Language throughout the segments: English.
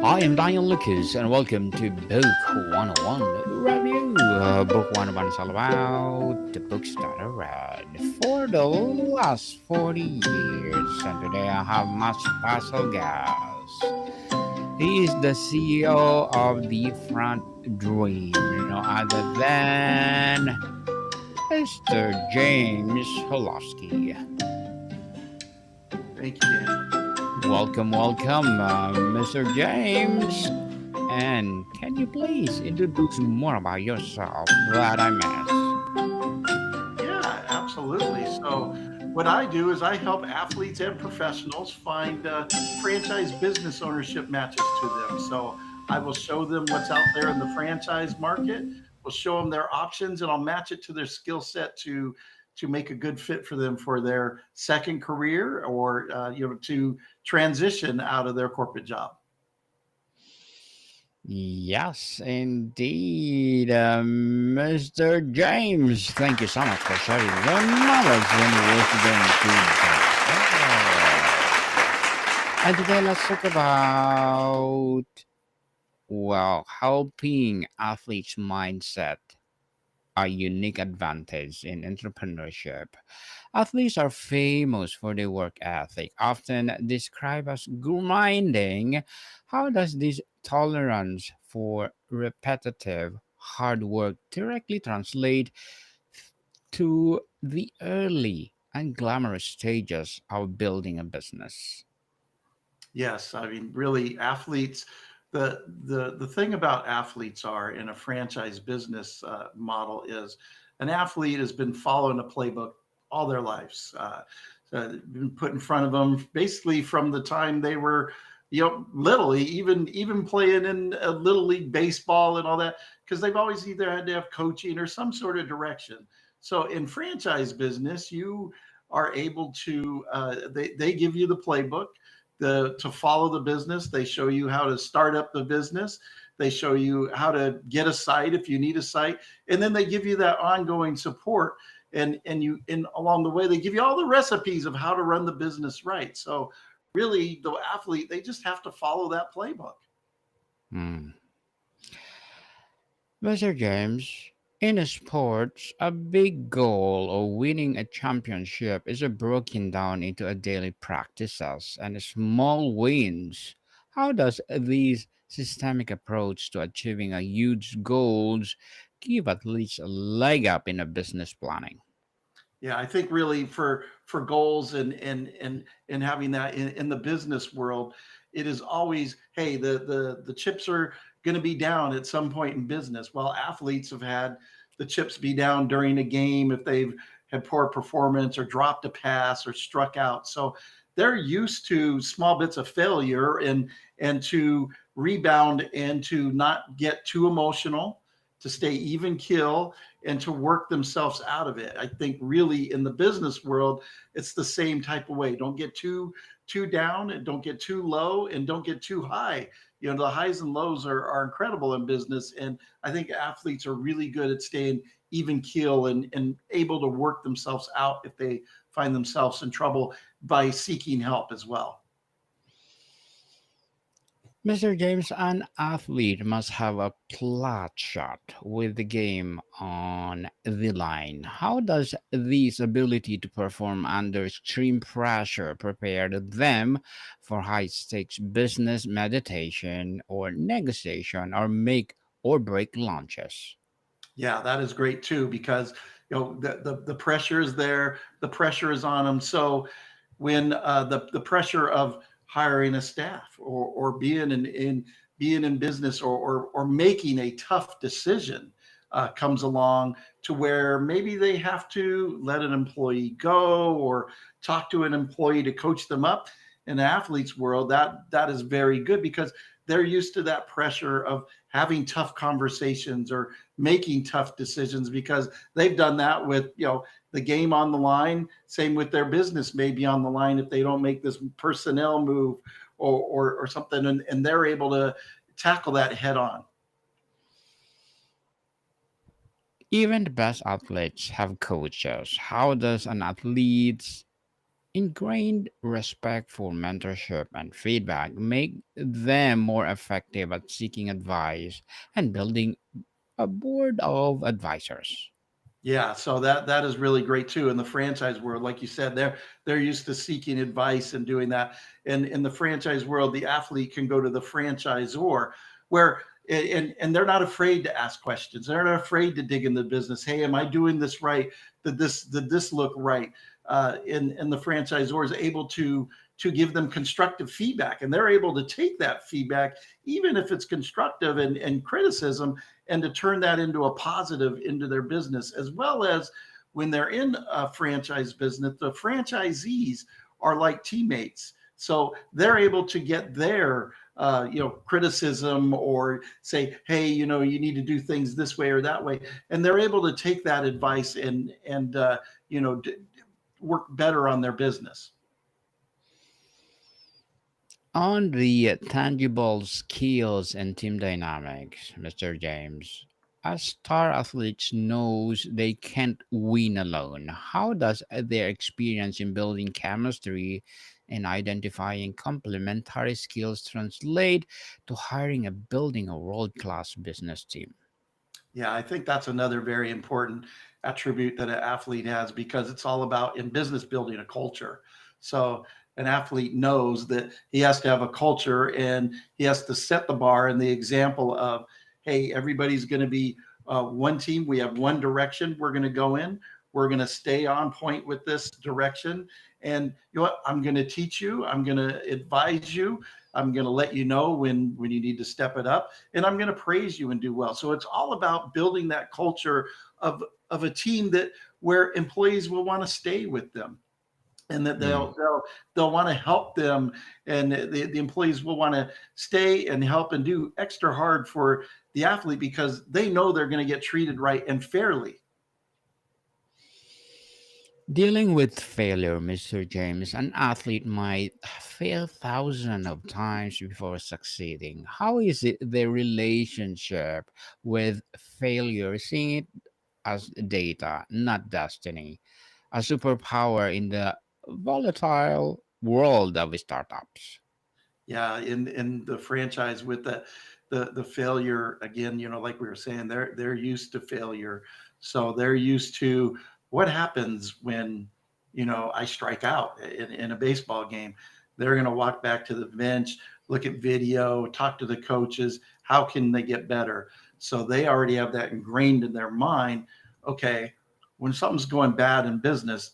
I am Daniel Lucas, and welcome to Book 101 Review. Book 101 is all about the books that I read for the last 40 years. And today I have my special guest. He is the CEO of the Front Dream, no other than Mr. James Hilovsky. Thank you, Daniel. Welcome, Mr. James. And can you please introduce more about yourself that I missed? Yeah, absolutely. So, what I do is I help athletes and professionals find franchise business ownership matches to them. So, I will show them what's out there in the franchise market. We'll show them their options, and I'll match it to their skill set to make a good fit for them for their second career or to transition out of their corporate job. Yes, indeed, Mr. James. Thank you so much for sharing your knowledge and wisdom today. And today, let's talk about, well, helping athletes' mindset a unique advantage in entrepreneurship. Athletes are famous for their work ethic, often described as grinding. How does this tolerance for repetitive hard work directly translate to the early and glamorous stages of building a business? Yes, I mean, really, athletes. The thing about athletes are in a franchise business model is an athlete has been following a playbook all their lives. Been put in front of them basically from the time they were, literally even playing in little league baseball and all that, because they've always either had to have coaching or some sort of direction. So in franchise business, you are able to they give you the playbook to follow the business. They show you how to start up the business. They show you how to get a site if you need a site, and then they give you that ongoing support. And along the way, they give you all the recipes of how to run the business right. So really, the athlete, they just have to follow that playbook. Hmm. Mr. James, in sports, a big goal of winning a championship is broken down into a daily practices and small wins. How does this systemic approach to achieving a huge goals give athletes a leg up in a business planning? Yeah, I think really for goals and having that in the business world, it is always, hey, the chips are going to be down at some point in business. Well, athletes have had the chips be down during a game if they've had poor performance or dropped a pass or struck out. So they're used to small bits of failure and to rebound and to not get too emotional, to stay even kill and to work themselves out of it. I think really in the business world, it's the same type of way. Don't get too down and don't get too low and don't get too high. The highs and lows are incredible in business. And I think athletes are really good at staying even keel and able to work themselves out if they find themselves in trouble by seeking help as well. Mr. James, an athlete must have a clutch shot with the game on the line. How does this ability to perform under extreme pressure prepare them for high stakes business meditation or negotiation or make or break launches? Yeah, that is great too because the pressure is there, the pressure is on them. So when the pressure of hiring a staff or being in business or making a tough decision comes along to where maybe they have to let an employee go or talk to an employee to coach them up. In the athletes world, that is very good because they're used to that pressure of having tough conversations or making tough decisions because they've done that with the game on the line. Same with their business may be on the line if they don't make this personnel move or something, and they're able to tackle that head on. Even the best athletes have coaches. How does an athlete Ingrained respect for mentorship and feedback make them more effective at seeking advice and building a board of advisors. Yeah, so that is really great too. In the franchise world, like you said, they're used to seeking advice and doing that. And in the franchise world, the athlete can go to the franchisor where and they're not afraid to ask questions. They're not afraid to dig in the business. Hey, am I doing this right? Did this look right? And the franchisor is able to give them constructive feedback, and they're able to take that feedback, even if it's constructive and criticism, and to turn that into a positive into their business, as well as when they're in a franchise business, the franchisees are like teammates. So they're able to get their criticism or say, hey, you need to do things this way or that way, and they're able to take that advice and you know d- work better on their business. On the tangible skills and team dynamics, Mr. James, as star athletes knows they can't win alone. How does their experience in building chemistry and identifying complementary skills translate to hiring and building a world-class business team? Yeah, I think that's another very important attribute that an athlete has, because it's all about in business building a culture. So an athlete knows that he has to have a culture, and he has to set the bar and the example of, hey, everybody's going to be one team. We have one direction we're going to go in. We're going to stay on point with this direction. And you know what? I'm going to teach you. I'm going to advise you. I'm going to let you know when you need to step it up, and I'm going to praise you and do well. So it's all about building that culture of a team that where employees will want to stay with them, and that Hmm. they'll want to help them, and the employees will want to stay and help and do extra hard for the athlete because they know they're going to get treated right and fairly. Dealing with failure, Mr. James, an athlete might fail thousands of times before succeeding. How is it their relationship with failure, seeing it as data, not destiny, a superpower in the volatile world of startups? Yeah, in the franchise with the failure again, like we were saying, they're used to failure. So they're used to what happens when, I strike out in a baseball game. They're going to walk back to the bench, look at video, talk to the coaches. How can they get better? So they already have that ingrained in their mind. Okay, when something's going bad in business,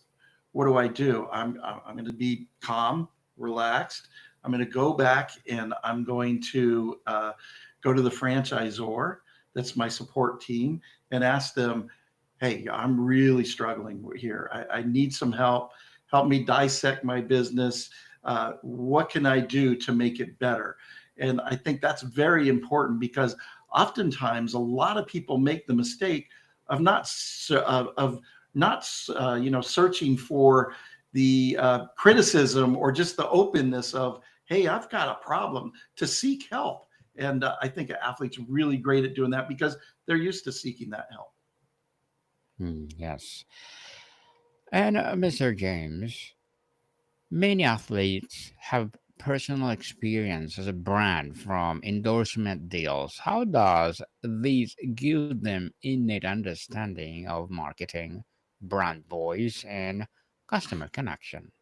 what do I do? I'm going to be calm, relaxed. I'm going to go back and I'm going to go to the franchisor, that's my support team, and ask them, hey, I'm really struggling here. I need some help. Help me dissect my business. What can I do to make it better? And I think that's very important, because oftentimes a lot of people make the mistake of not searching for the criticism or just the openness of, hey, I've got a problem, to seek help. And I think athletes are really great at doing that because they're used to seeking that help. Yes. And Mr. James, many athletes have personal experience as a brand from endorsement deals. How does these give them innate understanding of marketing, brand voice, and customer connection?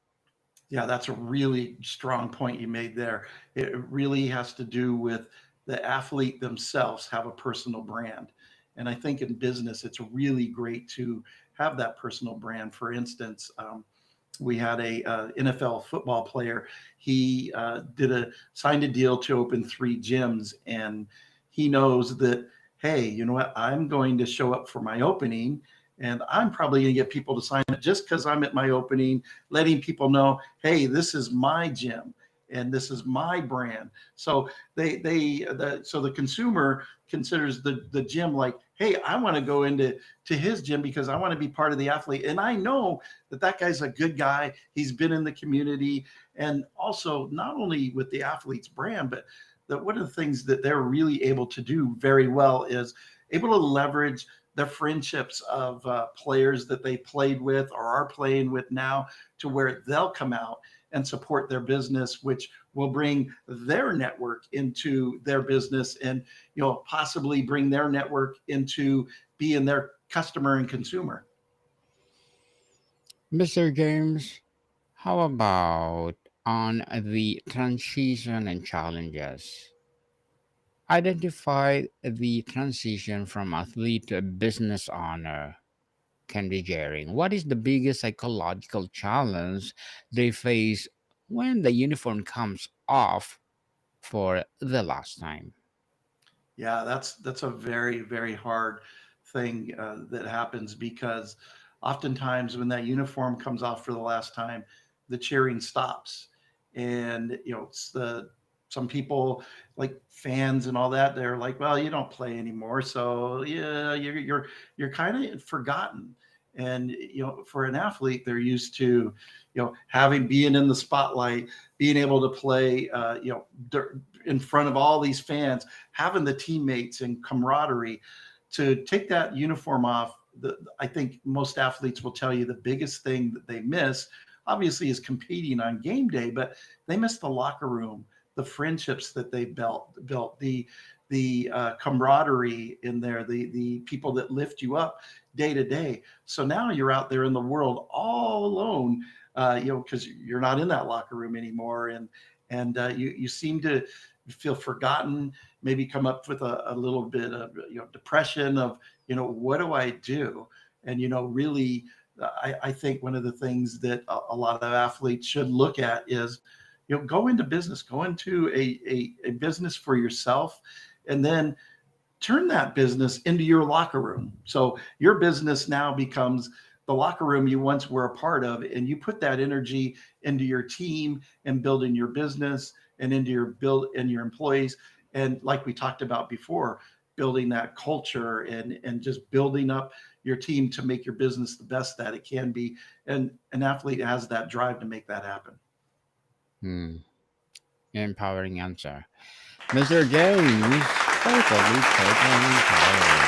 Yeah, that's a really strong point you made there. It really has to do with the athlete themselves have a personal brand. And I think in business, it's really great to have that personal brand. For instance, we had a NFL football player. He did a signed a deal to open 3 gyms, and he knows that, hey, you know what? I'm going to show up for my opening, and I'm probably going to get people to sign up just because I'm at my opening, letting people know, hey, this is my gym and this is my brand. So the consumer considers the gym like, hey, I want to go into his gym because I want to be part of the athlete, and I know that guy's a good guy. He's been in the community, and also not only with the athlete's brand, but that one of the things that they're really able to do very well is able to leverage their friendships of players that they played with or are playing with now, to where they'll come out and support their business, which will bring their network into their business, and possibly bring their network into being their customer and consumer. Mr. James, how about on the transition and challenges? Identify the transition from athlete to business owner can be jarring. What is the biggest psychological challenge they face when the uniform comes off for the last time? Yeah, that's a very very hard thing that happens, because oftentimes when that uniform comes off for the last time, the cheering stops, and it's the some people, like fans and all that, they're like, well, you don't play anymore, so yeah, you're kind of forgotten. And for an athlete, they're used to having being in the spotlight, being able to play in front of all these fans, having the teammates and camaraderie. To take that uniform off, I think most athletes will tell you the biggest thing that they miss, obviously, is competing on game day, but they miss the locker room, the friendships that they built, the camaraderie in there, the people that lift you up day to day. So now you're out there in the world all alone, because you're not in that locker room anymore, and you seem to feel forgotten, maybe come up with a little bit of depression of what do I do? And really, I think one of the things that a lot of athletes should look at is go into business, go into a business for yourself, and then turn that business into your locker room. So your business now becomes the locker room you once were a part of, and you put that energy into your team and building your business, and into your build and your employees. And like we talked about before, building that culture, and just building up your team to make your business the best that it can be. And an athlete has that drive to make that happen. Hmm. Empowering answer. Mr. James, totally, totally empowering.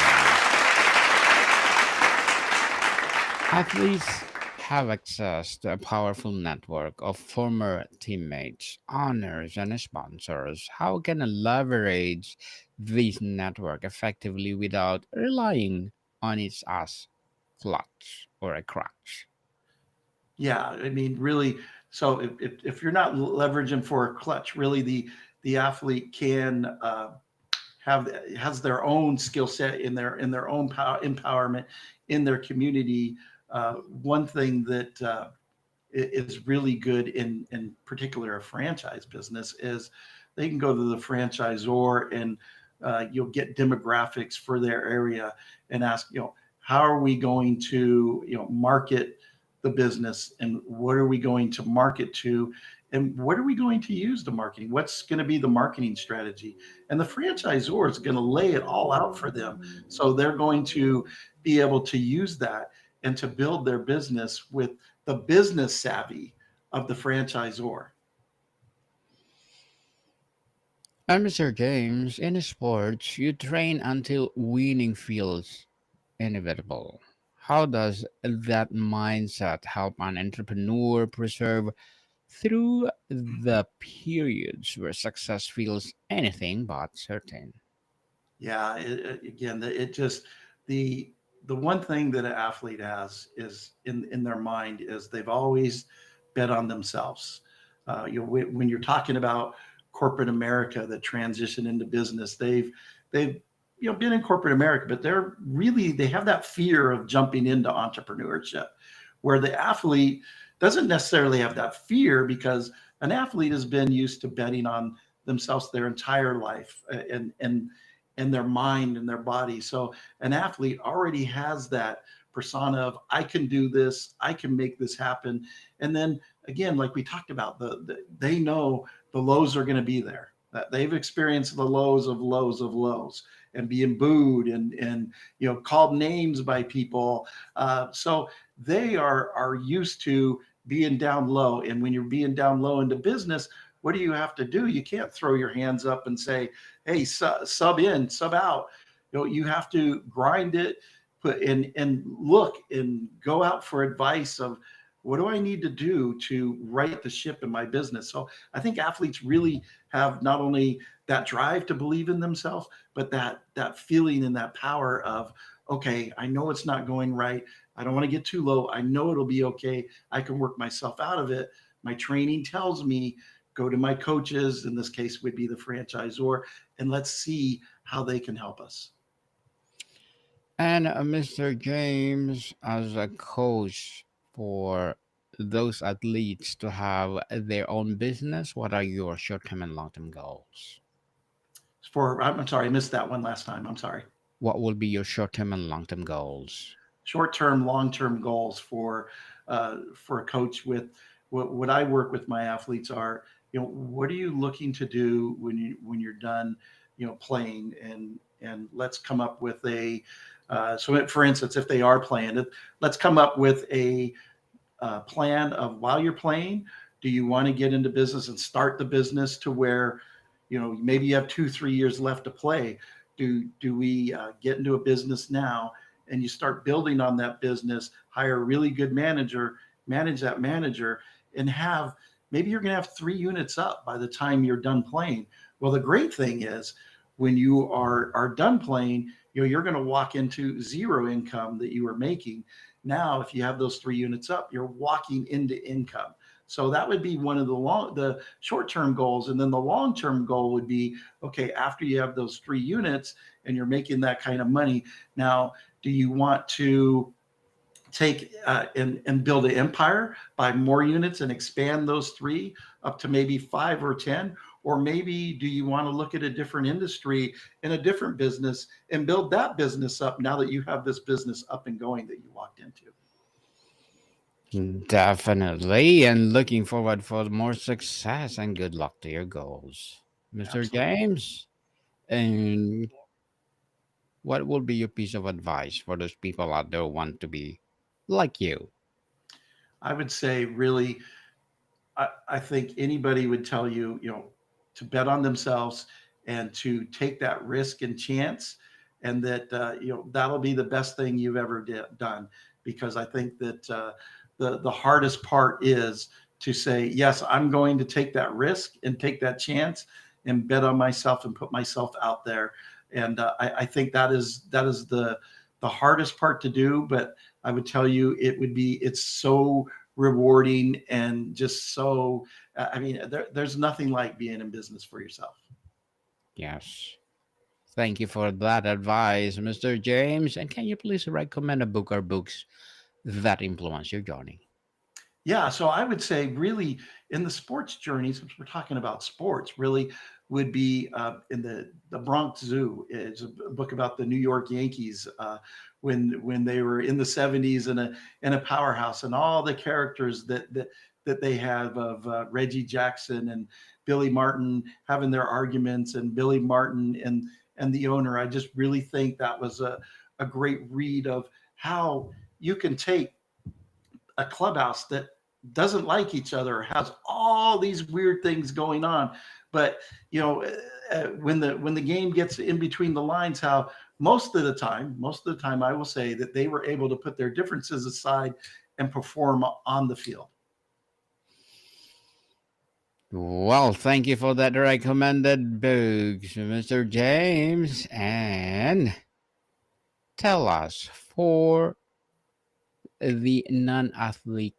Athletes have access to a powerful network of former teammates, owners, and sponsors. How can I leverage this network effectively without relying on it as clutch or a crutch? Yeah, I mean, really. So if you're not leveraging for a clutch, really the athlete can has their own skill set in their own empowerment in their community. One thing that is really good in particular a franchise business is they can go to the franchisor, and you'll get demographics for their area, and ask, how are we going to market the business, and what are we going to market to, and what are we going to use the marketing, what's going to be the marketing strategy. And the franchisor is going to lay it all out for them, so they're going to be able to use that and to build their business with the business savvy of the franchisor. And Mr. James, in sports, you train until winning feels inevitable. How does that mindset help an entrepreneur preserve through the periods where success feels anything but certain? Yeah, again, it just the the one thing that an athlete has is in their mind is they've always bet on themselves. When you're talking about corporate America that transition into business, they've been in corporate America, but they have that fear of jumping into entrepreneurship, where the athlete doesn't necessarily have that fear, because an athlete has been used to betting on themselves their entire life, and their mind and their body. So an athlete already has that persona of, I can do this, I can make this happen. And then again, like we talked about, they know the lows are going to be there. That they've experienced the lows of lows, and being booed, and called names by people. So they are used to being down low. And when you're being down low into business, what do you have to do? You can't throw your hands up and say, hey, sub in, sub out. You have to grind it, put in and look and go out for advice of what do I need to do to right the ship in my business. So I think athletes really have not only that drive to believe in themselves, but that feeling and that power of, okay, I know it's not going right. I don't want to get too low. I know it'll be okay. I can work myself out of it. My training tells me go to my coaches, in this case would be the franchisor, and let's see how they can help us. And Mr. James, as a coach for those athletes to have their own business, what are your short-term and long-term goals? I'm sorry, I missed that one last time. I'm sorry. What will be your short-term and long-term goals? Short-term, long-term goals for a coach with what I work with my athletes are, what are you looking to do when you're done, playing, and let's come up with a for instance, if they are playing it, let's come up with a plan of while you're playing. Do you want to get into business and start the business to where, maybe you have 2, 3 years left to play? Do we get into a business now and you start building on that business, hire a really good manager, manage that manager, and have maybe you're going to have 3 units up by the time you're done playing. Well, the great thing is when you are done playing, you're going to walk into zero income that you were making. Now, if you have those 3 units up, you're walking into income. So that would be one of the short-term goals. And then the long-term goal would be, okay, after you have those 3 units and you're making that kind of money, now, do you want to take and build an empire, buy more units and expand those 3 up to maybe 5 or 10? Or maybe do you want to look at a different industry in a different business and build that business up now that you have this business up and going that you walked into? Definitely, and looking forward for more success and good luck to your goals, Mr. Absolutely. James. And what will be your piece of advice for those people out there who want to be like you? I would say really, I think anybody would tell you, to bet on themselves and to take that risk and chance, and that that'll be the best thing you've ever done. Because I think that the hardest part is to say, yes, I'm going to take that risk and take that chance and bet on myself and put myself out there. And I think that is the hardest part to do. But I would tell you, it's so rewarding and just so I mean there's nothing like being in business for yourself. Yes. Thank you for that advice, Mr. James. And can you please recommend a book or books that influence your journey? Yeah, so I would say really in the sports journey, since we're talking about sports, really would be in the Bronx Zoo. It's a book about the New York Yankees when they were in the '70s in a powerhouse, and all the characters that they have of Reggie Jackson and Billy Martin having their arguments, and Billy Martin and the owner. I just really think that was a great read of how you can take a clubhouse that doesn't like each other, has all these weird things going on, but when the game gets in between the lines, how most of the time I will say that they were able to put their differences aside and perform on the field. Well, thank you for that recommended books, Mr. James. And tell us for the non-athlete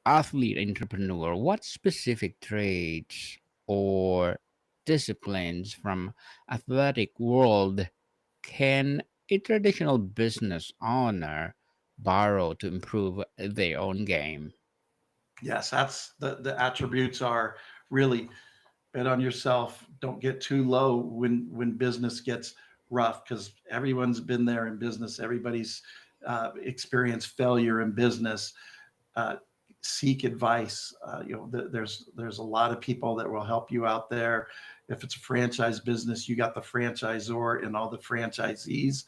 entrepreneur, what specific traits or disciplines from athletic world can a traditional business owner borrow to improve their own game? Yes, that's the attributes are really bet on yourself. Don't get too low when business gets rough, because everyone's been there in business. Everybody's experienced failure in business. uh, Seek advice. There's a lot of people that will help you out there. If it's a franchise business, you got the franchisor and all the franchisees.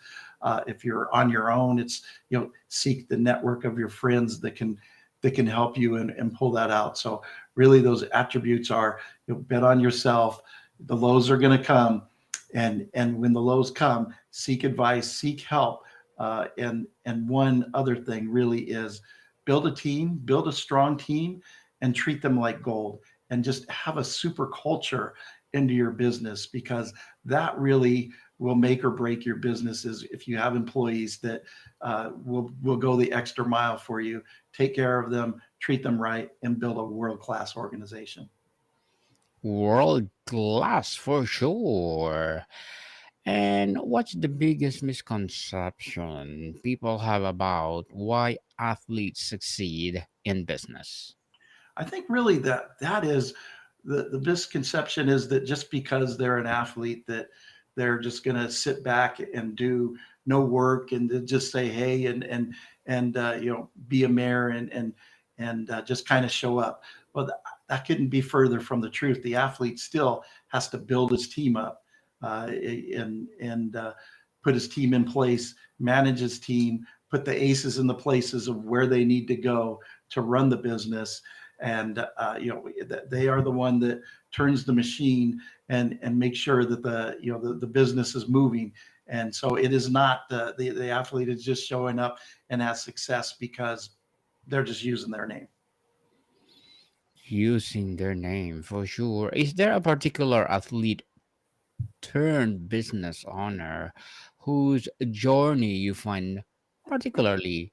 If you're on your own, it's seek the network of your friends that can help you and pull that out. So really, those attributes are bet on yourself. The lows are going to come, and when the lows come, seek advice, seek help, And one other thing really is build a team, build a strong team, and treat them like gold, and just have a super culture into your business, because that really will make or break your businesses. If you have employees that will go the extra mile for you, take care of them, treat them right, and build a world class organization. World class for sure. And what's the biggest misconception people have about why athletes succeed in business? I think really that is the misconception, is that just because they're an athlete, that they're just going to sit back and do no work and to just say hey, and be a mayor, and just kind of show up. Well, that couldn't be further from the truth. The athlete still has to build his team up, and put his team in place, manage his team, put the aces in the places of where they need to go to run the business. And they are the one that turns the machine and make sure that the business is moving. And so it is not the athlete is just showing up and has success because they're just using their name. Using their name for sure. Is there a particular athlete turned business owner whose journey you find particularly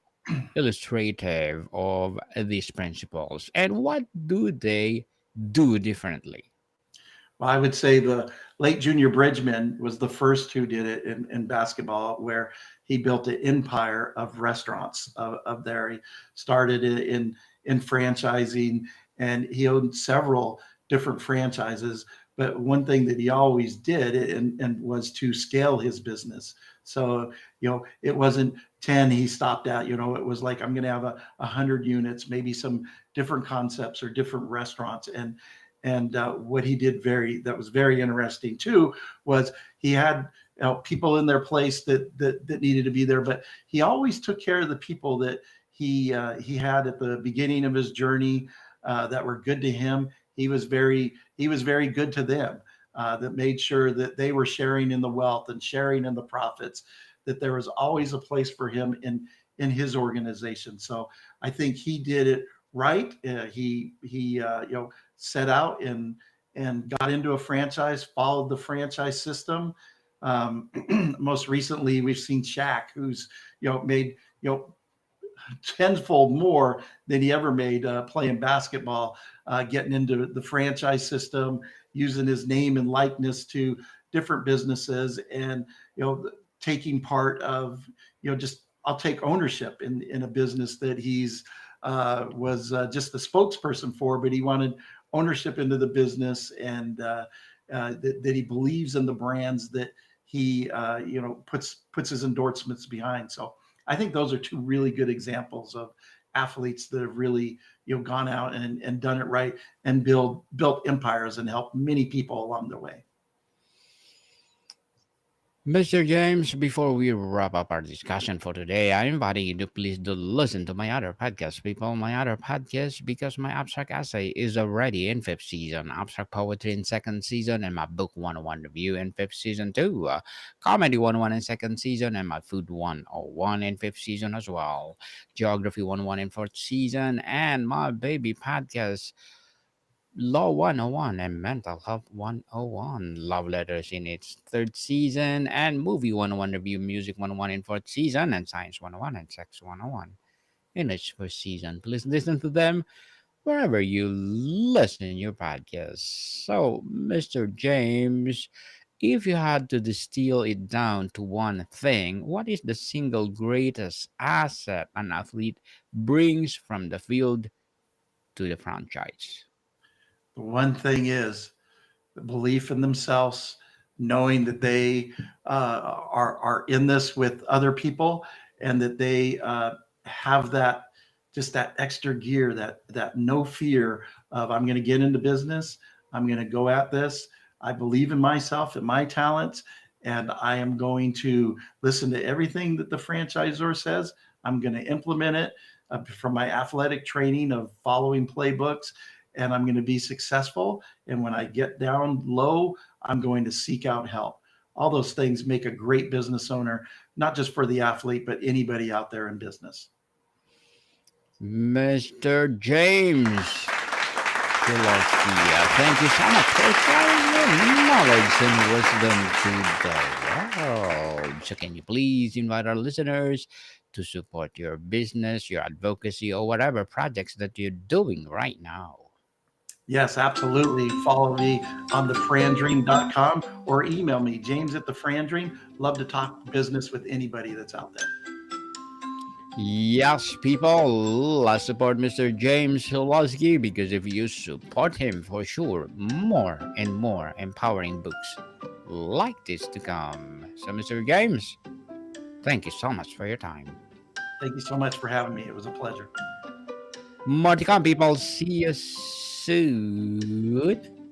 illustrative of these principles? And what do they do differently? Well, I would say the late Junior Bridgman was the first who did it in basketball, where he built an empire of restaurants of there. He started it in franchising, and he owned several different franchises. But one thing that he always did, and was to scale his business. So it wasn't 10 he stopped at. It was like, I'm going to have 100 units, maybe some different concepts or different restaurants. And what he did that was very interesting too, was he had people in their place that needed to be there, but he always took care of the people that he had at the beginning of his journey, that were good to him. He was very good to them, that made sure that they were sharing in the wealth and sharing in the profits, that there was always a place for him in his organization. So I think he did it right. He set out and got into a franchise, followed the franchise system. Most recently, we've seen Shaq, who's made tenfold more than he ever made playing basketball, getting into the franchise system, using his name and likeness to different businesses, and taking part of just, I'll take ownership in a business that he's was just the spokesperson for, but he wanted ownership into the business, and that he believes in the brands that he puts his endorsements behind. So I think those are two really good examples of athletes that have really gone out and done it right, and built empires and helped many people along the way. Mr. James, before we wrap up our discussion for today, I invite you to please do listen to my other podcast, people. My other podcast, because my abstract essay is already in fifth season, abstract poetry in second season, and my book 101 review in fifth season too. Comedy 101 in second season, and my food 101 in fifth season as well. Geography 101 in fourth season, and my baby podcast Law 101 and Mental Health 101. Love Letters in its third season, and Movie 101 Review, Music 101 in fourth season, and Science 101 and Sex 101 in its first season. Please listen to them wherever you listen your podcast. So, Mr. James, if you had to distill it down to one thing, what is the single greatest asset an athlete brings from the field to the franchise? The one thing is the belief in themselves, knowing that they are in this with other people, and that they have that, just that extra gear, that no fear of, I'm going to get into business, I'm going to go at this. I believe in myself and my talents, and I am going to listen to everything that the franchisor says. I'm going to implement it from my athletic training of following playbooks, and I'm going to be successful. And when I get down low, I'm going to seek out help. All those things make a great business owner, not just for the athlete, but anybody out there in business. Mr. James Hilovsky, thank you so much for sharing your knowledge and wisdom to the world. So, can you please invite our listeners to support your business, your advocacy, or whatever projects that you're doing right now? Yes, absolutely. Follow me on thefrandream.com or email me, James at thefrandream. Love to talk business with anybody that's out there. Yes, people, let's support Mr. James Hilovsky because if you support him, for sure, more and more empowering books like this to come. So, Mr. James, thank you so much for your time. Thank you so much for having me. It was a pleasure. More to come, people. See you soon.